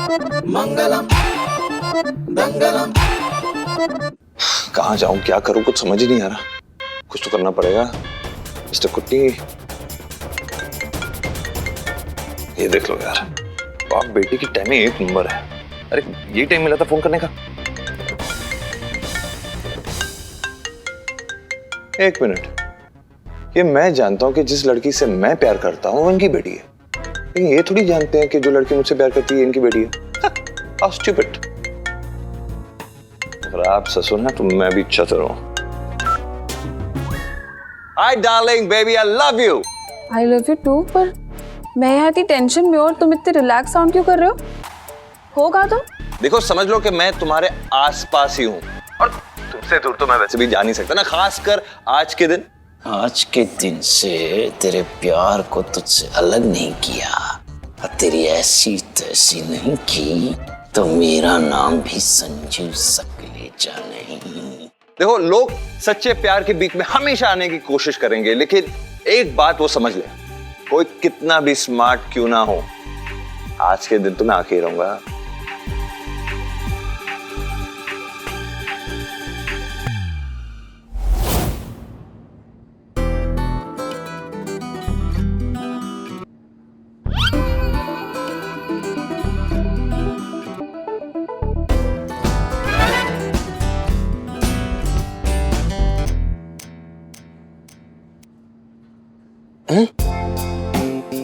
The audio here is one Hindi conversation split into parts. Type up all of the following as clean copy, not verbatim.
मंगलम दंगलम। कहाँ जाऊं, क्या करूं, कुछ समझ ही नहीं आ रहा। कुछ तो करना पड़ेगा। मिस्टर कुट्टी, ये देख लो यार, बाप बेटी की टाइमिंग एक नंबर है। अरे ये टाइम मिला था फोन करने का। एक मिनट, ये मैं जानता हूं कि जिस लड़की से मैं प्यार करता हूं वो इनकी बेटी है, लेकिन ये थोड़ी जानते हैं कि जो लड़की मुझसे प्यार करती है इनकी बेटी है। How stupid। अगर आप ससुर हैं तो मैं भी चतुर हूं। Hi darling baby, I love you। I love you too, पर मैं यहाँ इतनी टेंशन में और तुम इतने रिलैक्स साउंड क्यों कर रहे हो? होगा तो? देखो समझ लो कि मैं तुम्हारे आसपास ही हूँ, और तुमसे दूर तो मैं वैसे भी जा नहीं सकता ना, खासकर आज के दिन। आज के दिन से तेरे प्यार को तुझसे अलग नहीं किया और तेरी ऐसी तैसी नहीं की तो मेरा नाम भी संजू सकलेचा नहीं। देखो लोग सच्चे प्यार के बीच में हमेशा आने की कोशिश करेंगे, लेकिन एक बात वो समझ ले, कोई कितना भी स्मार्ट क्यों ना हो, आज के दिन तो मैं आके ही रहूंगा।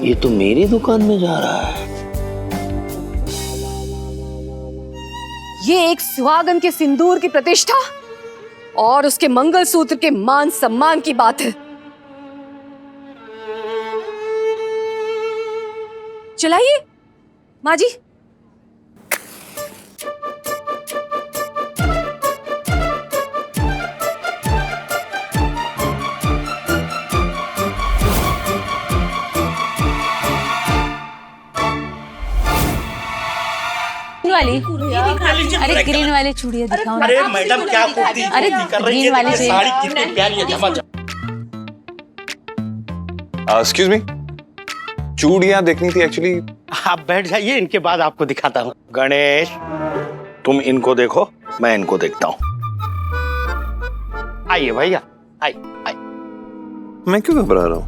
ये तो मेरी दुकान में जा रहा है। ये एक सुहागन के सिंदूर की प्रतिष्ठा और उसके मंगलसूत्र के मान सम्मान की बात है। चलाइए माँ जी। वाली अरे ग्रीन वाली चूड़ियां दिखाओ ना। अरे मैडम क्या कुर्ती अरे कर रही ग्रीन वाली है? चाहिए। साड़ी कितनी प्यारी है, झमाझम। एक्सक्यूज मी, चूड़ियां देखनी थी एक्चुअली। आप बैठ जाइए, इनके बाद आपको दिखाता हूँ। गणेश तुम इनको देखो, मैं इनको देखता हूँ। आइए भैया, आइए आइए। मैं क्यों घबरा रहा हूँ?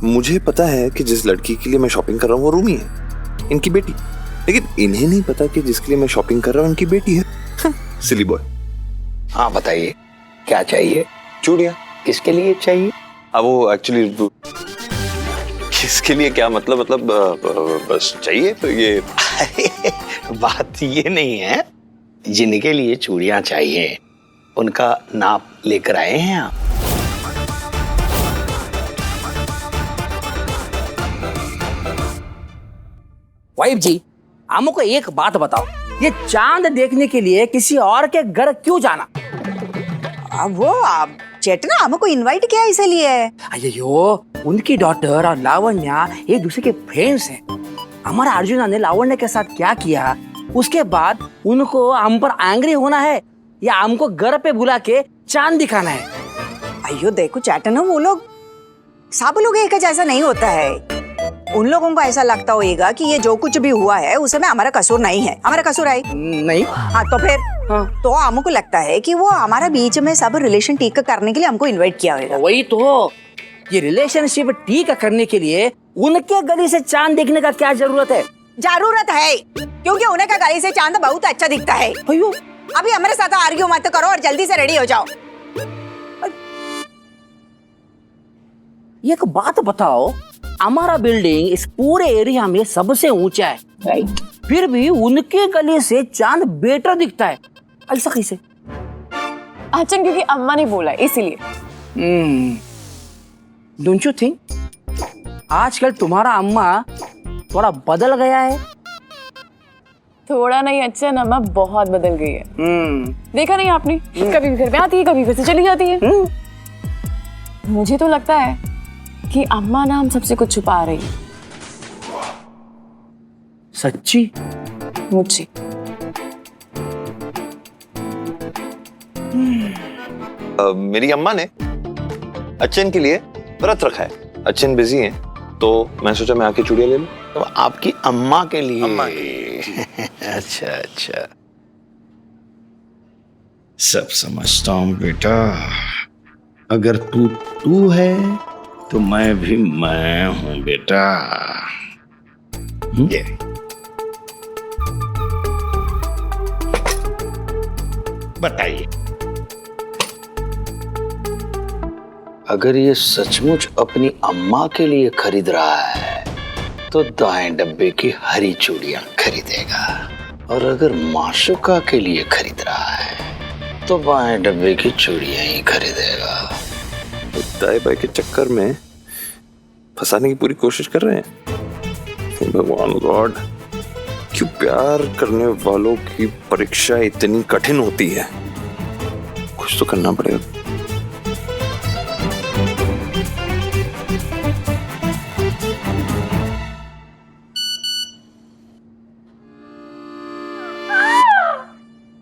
मुझे पता है कि जिस लड़की के लिए मैं शॉपिंग कर रहा हूँ वो रूमी है, इनकी बेटी, लेकिन इन्हें नहीं पता कि जिसके लिए मैं शॉपिंग कर रहा हूँ इनकी बेटी है। सिली बॉय। हाँ बताइए क्या चाहिए? चूड़ियां। किसके लिए चाहिए? अब वो एक्चुअली किसके लिए क्या मतलब बस चाहिए तो ये। बात ये नहीं है, जिनके लिए चूड़ियां चाहिए उनका नाप लेकर आए हैं आप? वाइफ जी, हमको एक बात बताओ, ये चांद देखने के लिए किसी और के घर क्यों जाना? अब वो आप चेतना हमको इनवाइट किया इसलिए। अयो, उनकी डॉटर और लावण्या एक दूसरे के फ्रेंड्स हैं। हमारा अर्जुना ने लावण्या के साथ क्या किया, उसके बाद उनको हम पर एंग्री होना है या हमको घर पे बुला के चांद दिखाना है? अयो देखो चेतना, वो लोग सब लोग एक जैसा नहीं होता है। उन लोगों को ऐसा लगता होगा कि ये जो कुछ भी हुआ है उसमें हमारा कसूर नहीं है। हमारा कसूर है नहीं। हाँ तो फिर तो हमको लगता है कि वो हमारा बीच में सब रिलेशन ठीक करने के लिए हमको इनवाइट किया होगा। वही तो, ये रिलेशनशिप ठीक करने के लिए उनके गली से चांद देखने का क्या जरूरत है? जरूरत है, क्योंकि उन्हें का गली से चांद बहुत अच्छा दिखता है। अयो, अभी हमारे साथ आर्ग्यू मत करो और जल्दी से रेडी हो जाओ। एक बात बताओ, हमारा बिल्डिंग इस पूरे एरिया में सबसे ऊंचा है, राइट? फिर भी उनके गली से चांद बेटर दिखता है, ऐसा कैसे? अच्छा, क्योंकि अम्मा ने बोला इसीलिए। डोंट यू थिंक आजकल तुम्हारा अम्मा थोड़ा बदल गया है? थोड़ा नहीं, अच्छा ना, अम्मा बहुत बदल गई है। देखा नहीं आपने, कभी घर में आती है, कभी घर से चली जाती है। मुझे तो लगता है कि अम्मा ना हम सबसे कुछ छुपा रही है। सच्ची? मुझे मेरी अम्मा ने अच्छन के लिए व्रत रखा है। अच्छन बिजी है तो मैं सोचा मैं आके चूड़ियां ले लूं। तो आपकी अम्मा के लिए। अच्छा अच्छा, सब समझता हूँ बेटा। अगर तू है तो मैं भी मैं हूँ बेटा। ये बताइए, अगर ये सचमुच अपनी अम्मा के लिए खरीद रहा है तो दाएं डब्बे की हरी चूड़ियां खरीदेगा, और अगर माशुका के लिए खरीद रहा है तो बाएं डब्बे की चूड़ियां ही खरीदेगा। दाई बाई के चक्कर में फंसाने की पूरी कोशिश कर रहे हैं। हे भगवान गॉड, क्यों प्यार करने वालों की परीक्षा इतनी कठिन होती है? कुछ तो करना पड़ेगा।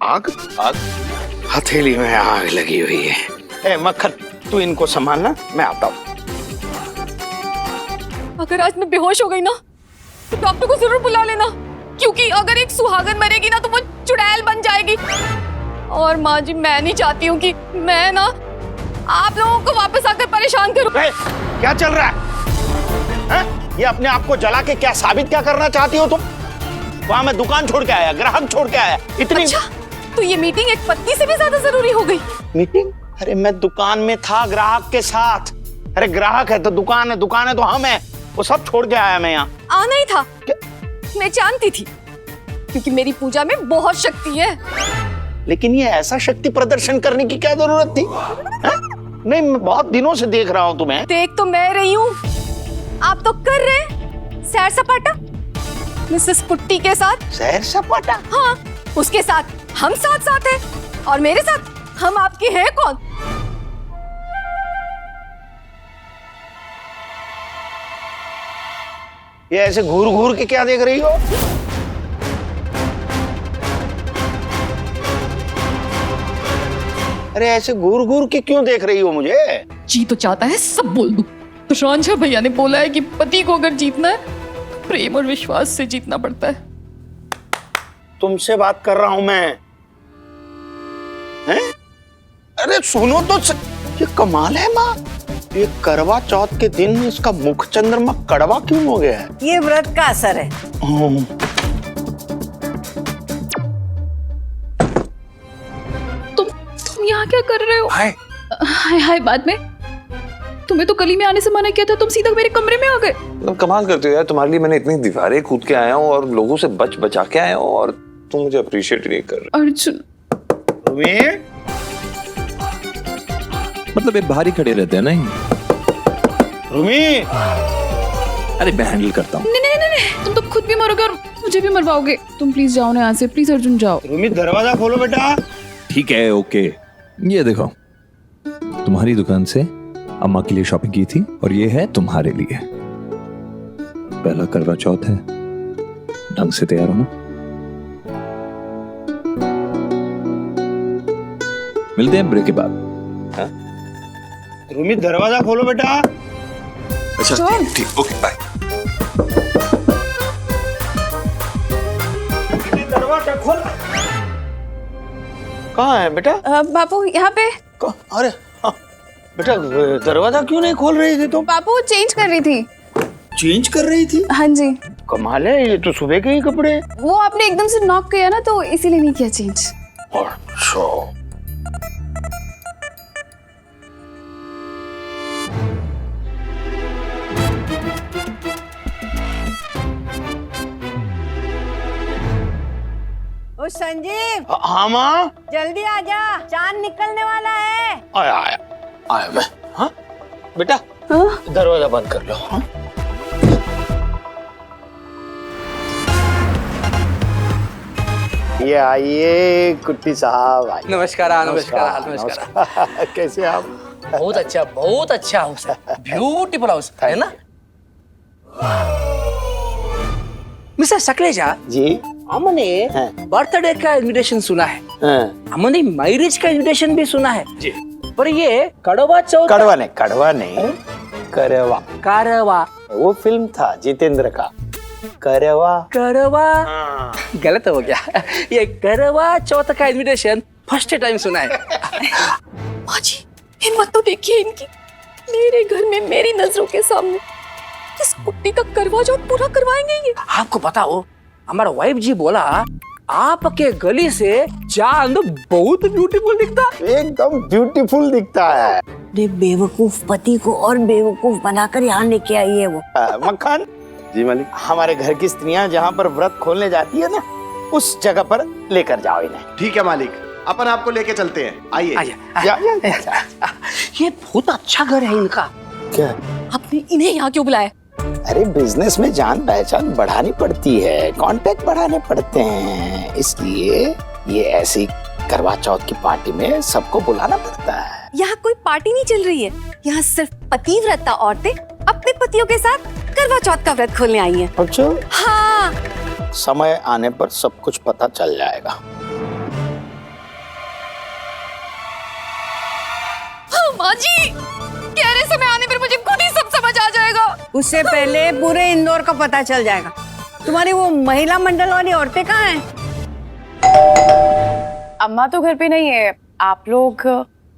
आग आग, हथेली में आग लगी हुई है। ए मक्खन, तू इनको संभालना, मैं आता हूँ। अगर आज मैं बेहोश हो गई ना तो डॉक्टर को जरूर बुला लेना, क्योंकि अगर एक सुहागन मरेगी ना तो वो चुड़ैल बन जाएगी। और माँ जी, मैं नहीं चाहती हूँ कि मैं ना आप लोगों को वापस आकर परेशान करूं। क्या चल रहा है? ये अपने आप को जला के क्या साबित क्या करना चाहती हो तुम? वहां मैं दुकान छोड़ के आया, ग्राहक छोड़ के आया, इतनी। अच्छा, तो ये मीटिंग एक पत्नी से भी ज्यादा जरूरी हो गई। मीटिंग? अरे मैं दुकान में था ग्राहक के साथ। अरे ग्राहक है तो दुकान है तो हम है, वो सब छोड़ के आया मैं यहाँ। आना ही था, मैं जानती थी, क्योंकि मेरी पूजा में बहुत शक्ति है। लेकिन ये ऐसा शक्ति प्रदर्शन करने की क्या जरूरत थी? नहीं, मैं बहुत दिनों से देख रहा हूँ तुम्हें। देख तो मैं रही हूँ, आप तो कर रहे सैर सपाटा मिसेस पुट्टी के साथ। सैर सपाटा? हाँ, उसके साथ हम साथ साथ हैं, और मेरे साथ हम आपके हैं कौन? ये ऐसे घूर घूर के क्या देख रही हो? अरे ऐसे घूर घूर के क्यों देख रही हो मुझे? जी तो चाहता है सब बोल दूं। तो रांझा भैया ने बोला है कि पति को अगर जीतना है तो प्रेम और विश्वास से जीतना पड़ता है। तुमसे बात कर रहा हूं मैं। हैं? अरे सुनो तो ये कमाल है माँ, ये करवा चौथ के दिन इसका मुख चंद्रमा कड़वा क्यों हो गया है? ये व्रत का असर है। तुम यहाँ क्या कर रहे हो? हाय हाय, बाद में। तुम्हें तो गली में आने से मना किया था, तुम सीधा मेरे कमरे में आ गए। तुम कमाल करते हो यार, तुम्हारे लिए मैंने इतनी दीवारें कूद के आया हूँ और लोगों से बचा के आया हूँ, और तुम मुझे अप्रिशिएट नहीं कर रहे। अर्जुन, मतलब ये बाहर ही खड़े रहते हैं ना? रूमी, अरे मैं हैंडल करता हूँ। नहीं, तुम तो खुद भी मरोगे और मुझे भी मरवाओगे। तुम प्लीज जाओ ना यहाँ से, प्लीज अर्जुन जाओ। रूमी दरवाजा खोलो बेटा। ठीक है, ओके। ये देखो, तुम्हारी दुकान से अम्मा के लिए शॉपिंग की थी, और ये है तुम्हारे लिए। पहला करवा चौथ है, ढंग से तैयार हो ना। मिलते हैं ब्रेक के बाद। रूमी दरवाजा खोलो बेटा। अच्छा ठीक, ओके बाय। दरवाजा खोल। कहाँ है बेटा? बापू यहाँ पे। अरे हाँ, बेटा दरवाजा क्यों नहीं खोल रही थी तुम? बापू चेंज कर रही थी। चेंज कर रही थी? हाँ जी। कमाल है, ये तो सुबह के ही कपड़े। वो आपने एकदम से नॉक किया ना, तो इसीलिए नहीं किया चेंज। अच्छा। ओ संजीव, हाँ माँ। जल्दी आजा, चांद निकलने वाला है। आया मैं। हाँ बेटा, दरवाजा बंद कर लो। हाँ? ये आइए कुट्टी साहब, आइए। नमस्कार नमस्कार। कैसे आप? बहुत अच्छा हाउस है, ब्यूटीफुल हाउस है ना मिस्टर सकलेजा जी। हमने बर्थडे का इनविटेशन सुना है, हमने मैरिज का इनविटेशन भी सुना है जी, पर ये कड़वा चौथ। कड़वा नहीं करवा। कारवा वो फिल्म था जितेंद्र का, करवा करवा गलत हो गया। ये करवा चौथ का इनविटेशन फर्स्ट टाइम सुना है। माँ जी हिम्मत तो देखिए इनकी, मेरे घर में मेरी नजरों के सामने इस कुट्टी का करवा चौथ पूरा करवाएंगे ये। आपको पता हो हमारा वाइफ जी बोला आपके गली से चांद बहुत ब्यूटीफुल दिखता। एकदम ब्यूटीफुल दिखता है। अरे बेवकूफ पति को और बेवकूफ बनाकर यहाँ लेके आई है वो। मक्खन जी मालिक। हमारे घर की स्त्रियां जहाँ पर व्रत खोलने जाती है ना, उस जगह पर लेकर जाओ इन्हें। ठीक है मालिक, अपन आपको लेके चलते हैं, आइए। ये बहुत अच्छा घर है इनका। क्या? आपने इन्हें यहाँ क्यों बुलाया? अरे बिजनेस में जान पहचान बढ़ानी पड़ती है, कांटेक्ट बढ़ाने पड़ते हैं, इसलिए ये ऐसी करवा चौथ की पार्टी में सबको बुलाना पड़ता है। यहाँ कोई पार्टी नहीं चल रही है, यहाँ सिर्फ पतिव्रता औरतें अपने पतियों के साथ करवा चौथ का व्रत खोलने आई हैं। अच्छा, हाँ समय आने पर सब कुछ पता चल जाएगा। हाँ माँ जी, कह रहे समय आने पर मुझे खुद ही सब समझ आ जाएगा। उससे पहले पूरे इंदौर का पता चल जाएगा। तुम्हारी वो महिला मंडल वाली औरतें कहाँ हैं? अम्मा तो घर पे नहीं है। आप लोग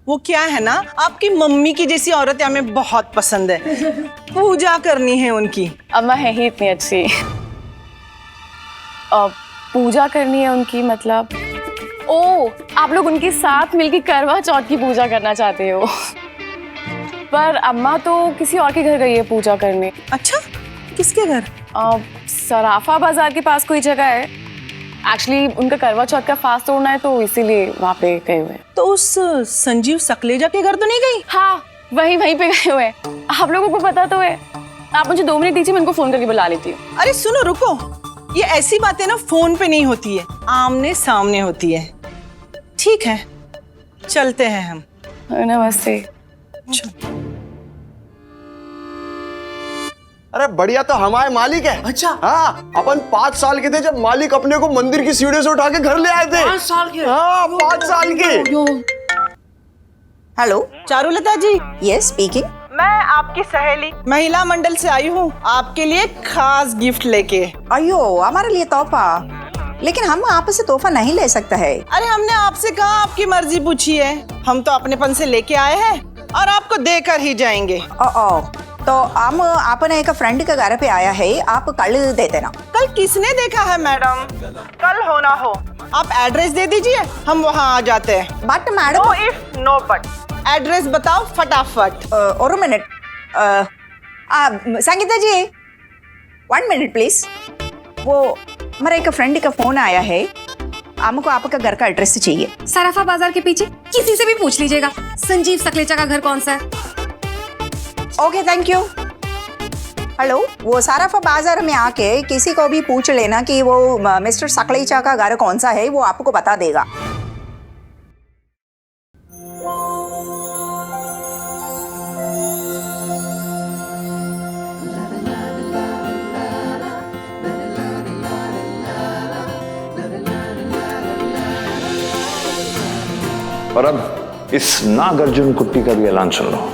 वो क्या है ना, आपकी मम्मी की जैसी औरतें हमें बहुत पसंद है, पूजा करनी है उनकी। अम्मा है ही इतनी अच्छी। पूजा करनी है उनकी मतलब? ओ, आप लोग उनके साथ मिलकर करवा चौथ की पूजा करना चाहते हो? पर अम्मा तो किसी और के घर गई है पूजा करने। अच्छा, किसके घर? सराफा बाजार के पास कोई जगह है। एक्चुअली उनका करवा चौथ का फास्ट तोड़ना है तो इसीलिए वहाँ पे गए हुए हैं। तो उस संजीव सकलेजा के घर तो नहीं गई? हाँ, वहीं पे गए हुए हैं। आप लोगों को पता तो है। आप मुझे 2 मिनट दीजिए, मैं उनको फोन करके बुला लेती हूँ। अरे सुनो, रुको, ये ऐसी बातें ना फोन पे नहीं होती है, आमने सामने होती है। ठीक है, चलते हैं हम। नमस्ते। अरे बढ़िया, तो हमारे मालिक है। अच्छा। हाँ, अपन 5 साल के थे जब मालिक अपने को मंदिर की सीढ़ियों से उठा के घर ले आए थे। 5 साल के? हाँ, 5 साल के। हेलो, चारुलता जी, यस स्पीकिंग। मैं आपकी सहेली महिला मंडल से आई हूँ आपके लिए खास गिफ्ट लेके। अयो, हमारे लिए तोहफा? लेकिन हम आपसे तोहफा नहीं ले सकते हैं। अरे हमने आपसे कहा आपकी मर्जी पूछी है, हम तो अपनेपन से लेके आए हैं और आपको देकर ही जाएंगे। तो हम अपने एक फ्रेंड के घर पे आया है, आप कल दे देना। कल किसने देखा है मैडम? कल हो ना हो, आप एड्रेस दे दीजिए, हम वहाँ आ जाते हैं। But madam, no if no but, address बताओ फटाफट। और minute, Sangeeta ji 1 minute please. वो हमारा एक फ्रेंड का फोन आया है, हमको आपका घर का एड्रेस चाहिए। सराफा बाजार के पीछे किसी से भी पूछ लीजिएगा, संजीव सकलेचा का घर कौन सा है। Okay, thank you. हेलो, वो सराफा बाजार में आके किसी को भी पूछ लेना कि वो मिस्टर सकलेचा का घर कौन सा है, वो आपको बता देगा। और अब इस नागार्जुन कुट्टी का भी ऐलान सुन लो।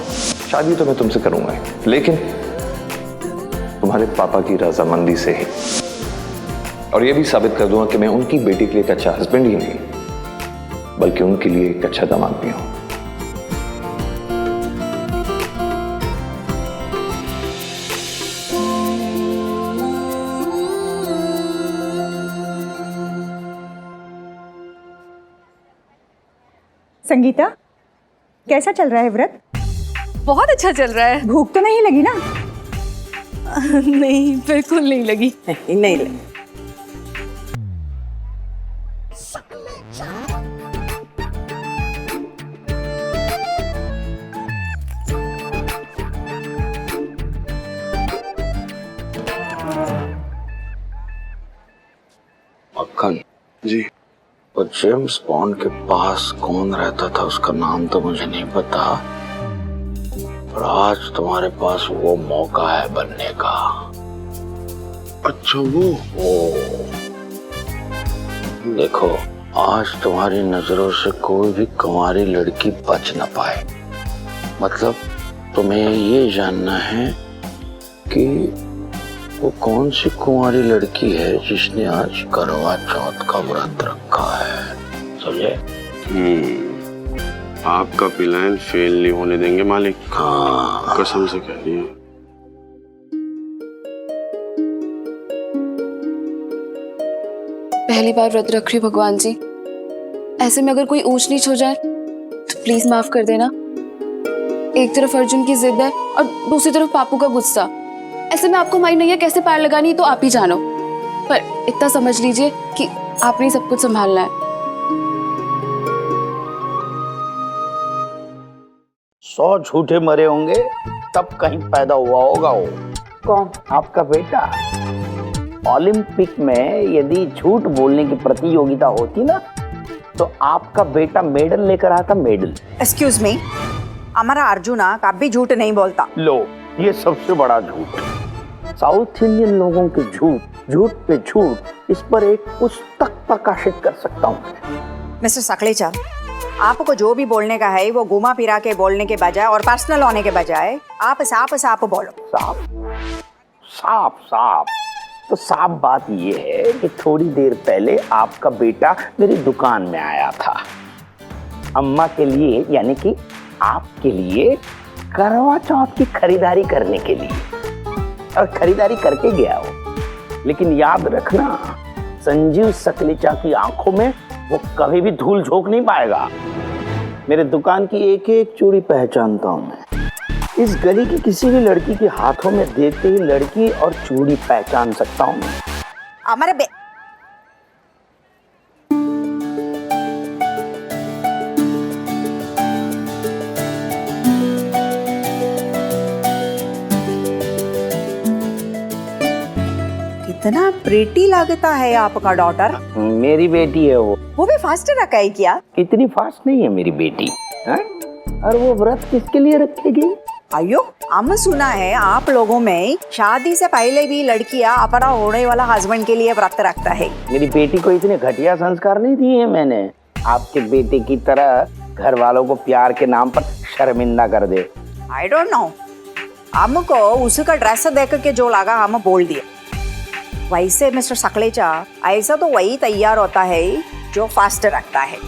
शादी तो मैं तुमसे करूंगा, लेकिन तुम्हारे पापा की रजामंदी से ही। और यह भी साबित कर दूंगा कि मैं उनकी बेटी के लिए एक अच्छा हस्बैंड ही नहीं, बल्कि उनके लिए एक अच्छा दामाद भी हूं। संगीता, कैसा चल रहा है व्रत? बहुत अच्छा चल रहा है। भूख तो नहीं लगी ना? नहीं, बिल्कुल नहीं लगी। नहीं लगी। मक्खन जी, और जेम्स बॉन्ड के पास कौन रहता था उसका नाम तो मुझे नहीं पता, पर आज तुम्हारे पास वो मौका है बनने का। अच्छा वो देखो, आज तुम्हारी नजरों से कोई भी कुंवारी लड़की बच न पाए। मतलब तुम्हें ये जानना है कि वो कौन सी कुंवारी लड़की है जिसने आज करवा चौथ का व्रत रखा है? समझे? आपका प्लान फेल नहीं होने देंगे मालिक। हाँ, कसम से कह रही है। पहली बार व्रत रख रही हूँ भगवान जी, ऐसे में अगर कोई ऊंच नीच हो जाए तो प्लीज माफ कर देना। एक तरफ अर्जुन की जिद है और दूसरी तरफ पापू का गुस्सा। ऐसे में आपको हमारी नैया कैसे पार लगानी तो आप ही जानो, पर इतना समझ लीजिए कि आपने सब कुछ संभालना है। 100 झूठे मरे होंगे तब कहीं पैदा हुआ होगा वो। कौन? आपका बेटा। ओलंपिक में यदि झूठ बोलने की प्रतियोगिता होती ना तो आपका बेटा मेडल लेकर आता। मेडल। एक्सक्यूज मी, हमारा अर्जुना कभी झूठ नहीं बोलता। लो, ये सबसे बड़ा झूठ। साउथ इंडियन लोगों के झूठ पे झूठ, इस पर एक पुस्तक प्रकाशित कर सकता हूँ। मिस्टर सकलेचा, आपको जो भी बोलने का है वो घुमा फिरा के बोलने के बजाय और पर्सनल होने के बजाय आप साफ साफ बोलो। साफ तो साफ बात ये है कि थोड़ी देर पहले आपका बेटा मेरी दुकान में आया था अम्मा के लिए, यानी कि आपके लिए करवा चौथ की खरीदारी करने के लिए, और खरीदारी करके गया वो। लेकिन याद रखना, संजीव सकलेचा की आंखों में वो कभी भी धूल झोंक नहीं पाएगा। मेरे दुकान की एक एक चूड़ी पहचानता हूं मैं। इस गली की किसी भी लड़की के हाथों में देखते ही लड़की और चूड़ी पहचान सकता हूं मैं। हमारे कितना प्रेटी लगता है आपका डॉटर। मेरी बेटी है वो भी फास्ट रखा है क्या? इतनी फास्ट नहीं है मेरी बेटी है? और वो व्रत किसके लिए रखेगी? अयो, हम सुना है आप लोगों में शादी से पहले भी लड़कियां अपना होने वाला हस्बैंड के लिए व्रत रखता है। मेरी बेटी को इतने घटिया संस्कार नहीं दिए मैंने। आपके बेटे की तरह घर वालों को प्यार के नाम पर शर्मिंदा कर दे। आई डोंट नो, हमको उसका ड्रेस देख के जो लगा हम बोल दिए। वैसे मिस्टर सकलेचा, ऐसा तो वही तैयार होता है जो फास्ट रखता है।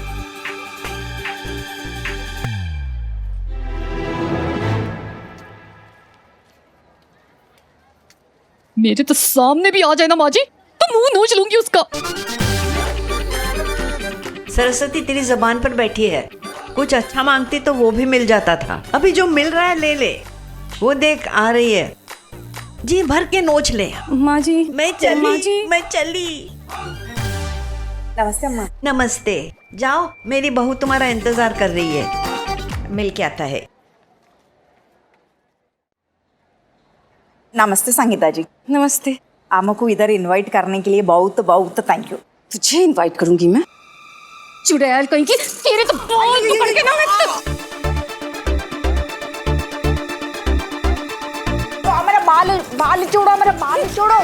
मेरे तो सामने भी आ जाए ना माँ जी तो मुंह नोच लूंगी उसका। सरस्वती तेरी जबान पर बैठी है, कुछ अच्छा मांगती तो वो भी मिल जाता था। अभी जो मिल रहा है ले ले। वो देख आ रही है, जी भर के नोच ले। माँ जी, मैं चली। नमस्ते अम्मा। नमस्ते। जाओ, मेरी बहू तुम्हारा इंतजार कर रही है, मिल के आता है। नमस्ते संगीता जी। नमस्ते। हमको इधर इनवाइट करने के लिए बहुत बहुत थैंक यू। तुझे इनवाइट करूंगी मैं? चुड़ैल कहीं की, तेरे तो बाल पकड़ के ना मैं बाल छोड़ो, हमारा बाल छोड़ो,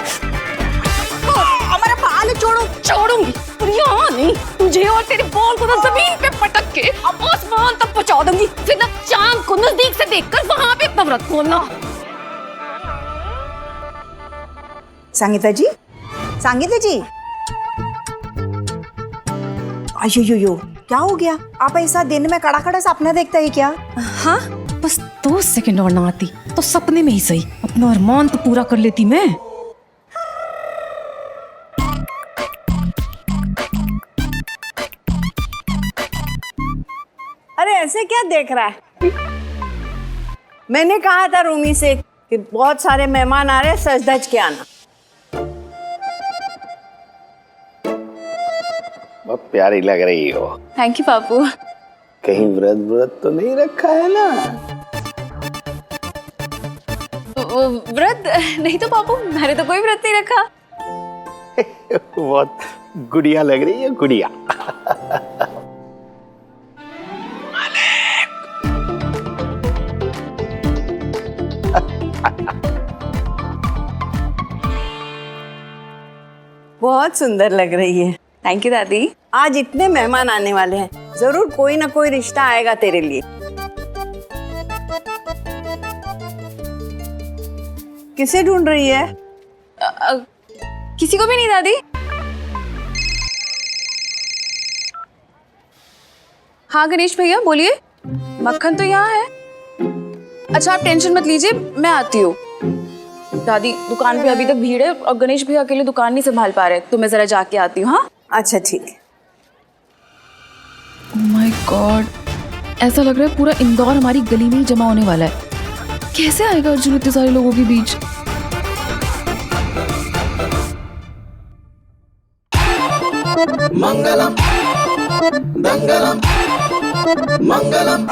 हमारा बाल छोड़ो। छोड़ूंगी यहाँ नहीं, तुझे और तेरे बॉल को ना जमीन पे पटक के आसमान तक पहुंचा दूंगी। फिर ना चांद को नजदीक से देखकर वहां पे अपना व्रत खोलना। संगीता जी, संगीता जी, अयो क्या हो गया? आप ऐसा दिन में कड़ा कड़ा सपना देखता है क्या? हाँ, बस 2 सेकंड और ना आती तो सपने में ही सही अपना अरमान तो पूरा कर लेती मैं। अरे ऐसे क्या देख रहा है? मैंने कहा था रूमी से कि बहुत सारे मेहमान आ रहे हैं, सज धज के आना। बहुत प्यारी लग रही हो। Thank you Papu. कहीं व्रत तो नहीं रखा है ना? व्रत नहीं तो पापू, मैंने तो कोई व्रत नहीं रखा। बहुत गुड़िया लग रही है, गुड़िया। बहुत सुंदर लग रही है। थैंक यू दादी। आज इतने मेहमान आने वाले हैं, जरूर कोई ना कोई रिश्ता आएगा तेरे लिए। किसे ढूंढ रही है? किसी को भी नहीं दादी? हाँ गणेश भैया बोलिए। मक्खन तो यहाँ है। अच्छा आप टेंशन मत लीजिए, मैं आती हूँ। दादी दुकान पे अभी तक भीड़ है और गणेश भैया अकेले दुकान नहीं संभाल पा रहे, तो मैं जरा जाके आती हूँ। हाँ अच्छा ठीक है। ओह माय गॉड, ऐसा लग रहा है पूरा इंदौर हमारी गली में ही जमा होने वाला है। कैसे आएगा अर्जुन इतने सारे लोगों के बीच? मंगलम मंगलम मंगलम